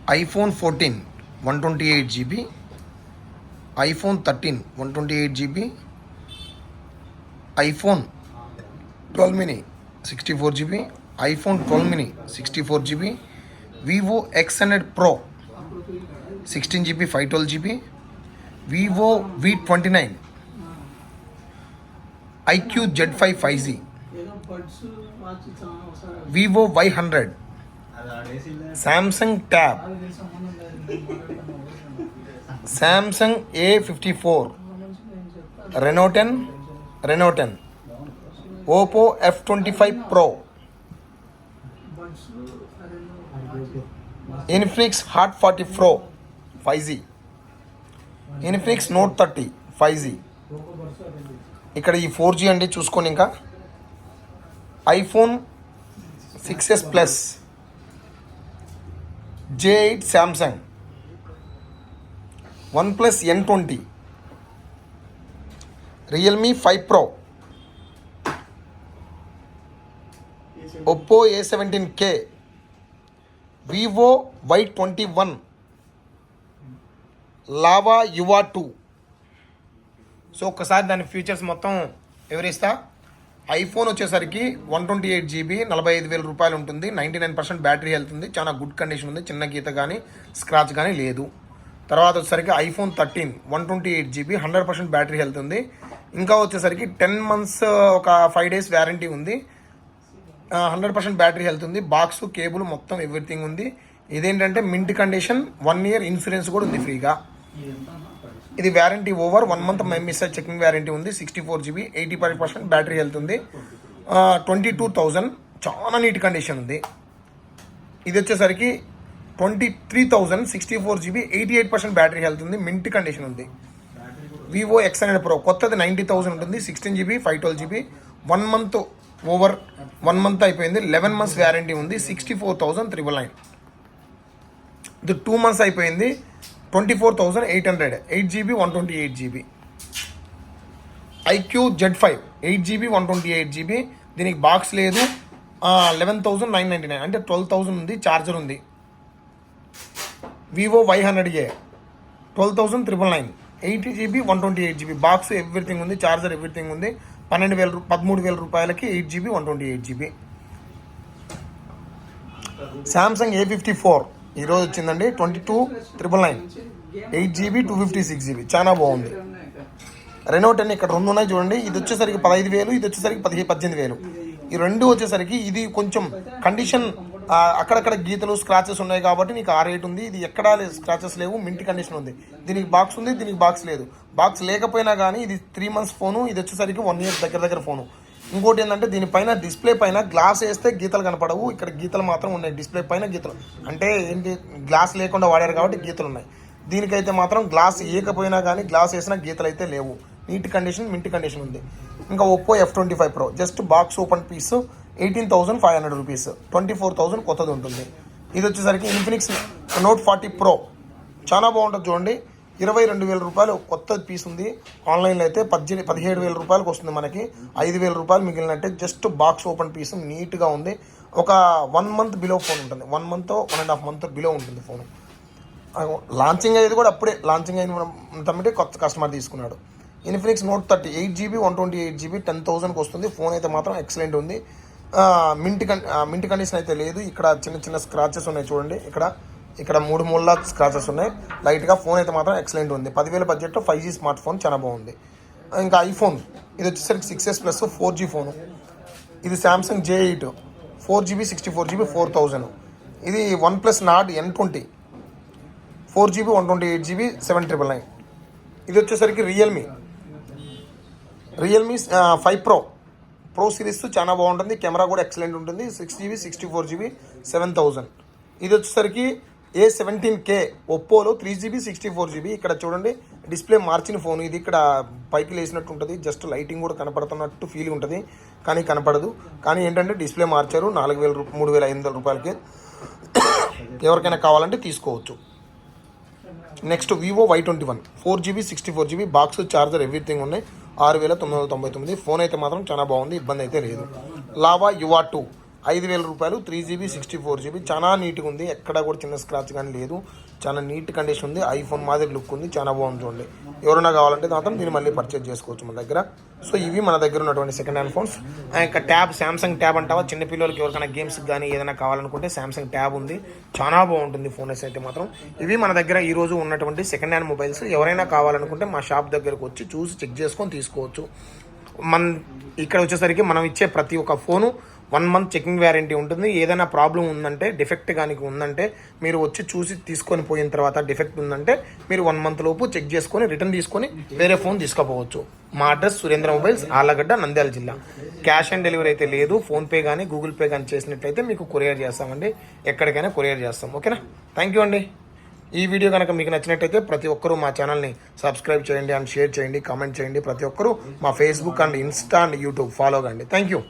iPhone 14 128 GB, iPhone 13 128 GB, iPhone 12 mini 64 GB, iPhone 12 mini 64 GB, Vivo X100 Pro 16 GB 512 GB, Vivo V29, IQ Z5 5G, Vivo Y100, Samsung Tab, Samsung A54, Renault 10, Oppo F25 Pro, Infinix Hot 40 Pro 5G, Infinix Note 30 5G. ఇక్కడ ఈ 4G అండి చూసుకోండి. ఇంకా iPhone 6s Plus, J8 Samsung, OnePlus N20, Realme 5 Pro, Oppo A17K, Vivo Y21, Lava Yuva 2. So ఒక్కసారి దాని features మొత్తం వివరిస్తా. IPhone వచ్చేసరికి 128 GB 45,000 రూపాయలు ఉంటుంది. 99% బ్యాటరీ హెల్త్ ఉంది. చాలా గుడ్ కండిషన్ ఉంది. చిన్న గీత కానీ స్క్రాచ్ కానీ లేదు. తర్వాత వచ్చేసరికి ఐఫోన్ 13 128 GB 100% బ్యాటరీ హెల్త్ ఉంది. ఇంకా వచ్చేసరికి 10 months ఒక 5 days వ్యారంటీ ఉంది. 100% బ్యాటరీ హెల్త్ ఉంది. బాక్స్ కేబుల్ మొత్తం ఎవ్రీథింగ్ ఉంది. ఇదేంటంటే మింట్ కండిషన్, 1 year ఇన్సూరెన్స్ కూడా ఉంది ఫ్రీగా. ఇది warranty over 1 month MSI checking warranty ఉంది. 64 GB 85% బ్యాటరీ హెల్త్ ఉంది. 22,000 చాలా నీట్ కండిషన్ ఉంది. ఇది వచ్చేసరికి 23,000 64 GB 88% బ్యాటరీ హెల్త్ ఉంది. మింట్ కండిషన్ ఉంది. వివో X100 Pro కొత్తది 90,000 ఉంటుంది. 16 GB 512 GB 1 month over 1 month అయిపోయింది. 11 months వ్యారంటీ ఉంది. 64,999. ఇది 2 months అయిపోయింది. 24,800 8 GB 128 GB. IQ Z5 8 GB 128 GB. దీనికి బాక్స్ లేదు. 11,999 అంటే 12,000 ఉంది. చార్జర్ ఉంది. Vivo Y100A 12,999 8 GB 128 GB box everything ఉంది. చార్జర్ ఎవ్రీథింగ్ ఉంది. 13,000 రూపాయలకి 8 GB 128 GB. సామ్సంగ్ A54 ఈరోజు వచ్చిందండి. 22,999 8 GB 256 GB చాలా బాగుంది. రెనోట్ 10 ఇక్కడ 2 ఉన్నాయి చూడండి. ఇది వచ్చేసరికి 15,000, ఇది వచ్చేసరికి 18,000. ఈ రెండు వచ్చేసరికి ఇది కొంచెం కండిషన్ అక్కడక్కడ గీతలు స్క్రాచెస్ ఉన్నాయి కాబట్టి నీకు ఆ రేట్ ఉంది. ఇది ఎక్కడా స్క్రాచెస్ లేవు. మింట్ కండిషన్ ఉంది. దీనికి బాక్స్ ఉంది, దీనికి బాక్స్ లేదు. బాక్స్ లేకపోయినా కానీ ఇది 3 months ఫోను. ఇది వచ్చేసరికి 1 year దగ్గర ఫోను. ఇంకోటి ఏంటంటే దీనిపైన డిస్ప్లే పైన గ్లాస్ వేస్తే గీతలు కనపడవు. ఇక్కడ గీతలు మాత్రం ఉన్నాయి. డిస్ప్లే పైన గీతలు అంటే ఏంటి, గ్లాస్ లేకుండా వాడారు కాబట్టి గీతలు ఉన్నాయి. దీనికైతే మాత్రం గ్లాస్ వేయకపోయినా కానీ గ్లాస్ వేసినా గీతలు అయితే లేవు. నీట్ కండిషన్, మింట్ కండిషన్ ఉంది. ఇంకా Oppo F25 Pro just box open piece 18,500 rupees. 24,000 కొత్తది ఉంటుంది. ఇది వచ్చేసరికి ఇన్ఫినిక్స్ Note 40 Pro చాలా బాగుంటుంది చూడండి. 22,000 రూపాయలు కొత్త పీస్ ఉంది. ఆన్లైన్లో అయితే 17,000 రూపాయలకు వస్తుంది. మనకి 5,000 రూపాయలు మిగిలినట్టే. జస్ట్ బాక్స్ ఓపెన్ పీస్ నీట్గా ఉంది. ఒక 1 month బిలో ఫోన్ ఉంటుంది. 1 month 1.5 month బిలో ఉంటుంది ఫోన్. లాంచింగ్ అయ్యేది కూడా అప్పుడే లాంచింగ్ అయిన తమ్మిటే కొత్త కస్టమర్ తీసుకున్నాడు. ఇన్ఫినిక్స్ Note 30 8 GB 128 GB 10,000కి వస్తుంది. ఫోన్ అయితే మాత్రం ఎక్సలెంట్ ఉంది. మింట్ కండిషన్ అయితే లేదు. ఇక్కడ చిన్న చిన్న స్క్రాచెస్ ఉన్నాయి చూడండి. ఇక్కడ 3 మూల స్క్రాచెస్ ఉన్నాయి లైట్గా. ఫోన్ అయితే మాత్రం ఎక్సలెంట్ ఉంది. 10,000 బడ్జెట్లో 5G స్మార్ట్ ఫోన్ చాలా బాగుంది. ఇంకా ఐఫోన్ ఇది వచ్చేసరికి 6s Plus 4G ఫోను. ఇది సామ్సంగ్ J8 4 GB 64 GB 4,000. ఇది OnePlus Nord N20 4 GB 128 GB 7,999. ఇది వచ్చేసరికి రియల్మీ 5 Pro సిరీస్ చాలా బాగుంటుంది. కెమెరా కూడా ఎక్సలెంట్ ఉంటుంది. 6 GB 64 GB 7,000. ఇది వచ్చేసరికి A17K ఒప్పోలో 3 GB 64 GB. ఇక్కడ చూడండి డిస్ప్లే మార్చిన ఫోన్. ఇది ఇక్కడ పైకి లేసినట్టు ఉంటుంది. జస్ట్ లైటింగ్ కూడా కనపడుతున్నట్టు ఫీల్ ఉంటుంది కానీ కనపడదు. కానీ ఏంటంటే డిస్ప్లే మార్చారు. 3,500 రూపాయలకి. ఎవరికైనా కావాలంటే తీసుకోవచ్చు. Next Vivo Y21 4 GB 64 GB box, charger everything ఉన్నాయి. 6,999. ఫోన్ అయితే మాత్రం చాలా బాగుంది. ఇబ్బంది అయితే లేదు. లావా యువా 2 5,000 రూపాయలు 3GB 64GB. చాలా నీట్గా ఉంది, ఎక్కడ కూడా చిన్న స్క్రాచ్ కానీ లేదు. చాలా నీట్ కండిషన్ ఉంది, ఐఫోన్ మాదిరి లుక్ ఉంది, చాలా బాగుంది చూడండి. ఎవరైనా కావాలంటే మాత్రం దీన్ని మళ్ళీ పర్చేజ్ చేసుకోవచ్చు మన దగ్గర. సో ఇవి మన దగ్గర ఉన్నటువంటి సెకండ్ హ్యాండ్ ఫోన్స్. ఆ యొక్క ట్యాబ్, శాంసంగ్ ట్యాబ్ అంటావా, చిన్నపిల్లలకి ఎవరికైనా గేమ్స్ కానీ ఏదైనా కావాలనుకుంటే శాంసంగ్ ట్యాబ్ ఉంది, చాలా బాగుంటుంది ఫోన్ అయితే మాత్రం. ఇవి మన దగ్గర ఈరోజు ఉన్నటువంటి సెకండ్ హ్యాండ్ మొబైల్స్. ఎవరైనా కావాలనుకుంటే మా షాప్ దగ్గరకు వచ్చి చూసి చెక్ చేసుకొని తీసుకోవచ్చు. ఇక్కడ వచ్చేసరికి మనం ఇచ్చే ప్రతి ఒక్క ఫోను 1 month చెకింగ్ వ్యారంటీ ఉంటుంది. ఏదైనా ప్రాబ్లం ఉందంటే, డిఫెక్ట్ కానీ ఉందంటే మీరు వచ్చి చూసి తీసుకొని పోయిన తర్వాత డిఫెక్ట్ ఉందంటే మీరు 1 month లోపు చెక్ చేసుకొని రిటర్న్ తీసుకొని వేరే ఫోన్ తీసుకుపోవచ్చు. మా అడ్రస్ సురేంద్ర మొబైల్స్, ఆళ్ళగడ్డ, నంద్యాల జిల్లా. క్యాష్ ఆన్ డెలివరీ అయితే లేదు. ఫోన్పే కానీ గూగుల్ పే కానీ చేసినట్లయితే మీకు కొరియర్ చేస్తామండి, ఎక్కడికైనా కొరియర్ చేస్తాం. ఓకేనా, థ్యాంక్ యూ అండి. ఈ వీడియో కనుక మీకు నచ్చినట్టయితే ప్రతి ఒక్కరూ మా ఛానల్ని సబ్స్క్రైబ్ చేయండి అండ్ షేర్ చేయండి, కామెంట్ చేయండి. ప్రతి ఒక్కరూ మా Facebook and Insta and YouTube follow కండి. Thank you.